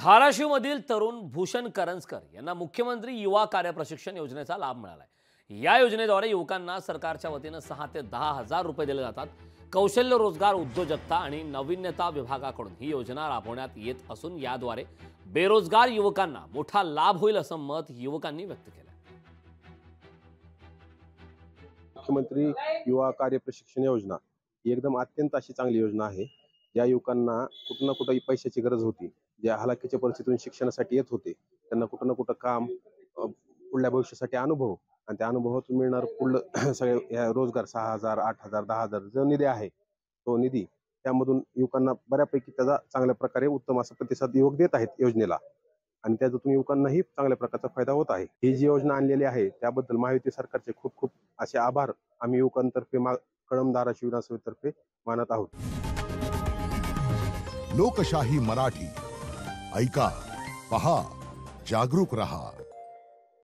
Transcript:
धाराशिवमधील तरुण भूषण करंजकर यांना मुख्यमंत्री युवा कार्य प्रशिक्षण योजनेचा लाभ मिळालाय। या योजनेद्वारे युवकांना सरकारच्या वतीने 6 ते 10 हजार रुपये दिले जातात। कौशल्य रोजगार उद्योजकता आणि नाविन्यता विभागाकडून ही योजना राबवण्यात येत असून याद्वारे बेरोजगार युवकांना मोठा लाभ होईल असं मत युवकांनी व्यक्त केलं। मुख्यमंत्री युवा कार्य प्रशिक्षण योजना ही एकदम अत्यंत अशी चांगली योजना आहे। ज्या युवकांना कुठं ना कुठं पैशाची गरज होती, ज्या हलाखीच्या परिस्थितीतून शिक्षणासाठी येत होते, त्यांना कुठं ना कुठं काम, पुढल्या भविष्यासाठी अनुभव आणि त्या अनुभवातून मिळणार पुढलं सगळे रोजगार 6,000, 8,000, 10,000 जो निधी आहे तो निधी त्यामधून युवकांना बऱ्यापैकी त्याचा चांगल्या प्रकारे उत्तम असा प्रतिसाद युवक देत आहेत योजनेला आणि त्यातून युवकांनाही चांगल्या प्रकारचा फायदा होत आहे। ही जी योजना आणलेली आहे त्याबद्दल महायुती सरकारचे खूप खूप असे आभार आम्ही युवकांतर्फे कळंब धाराशिव विधानसभेतर्फे मानत आहोत। लोकशाही मराठी ऐका, पहा, जागरूक रहा।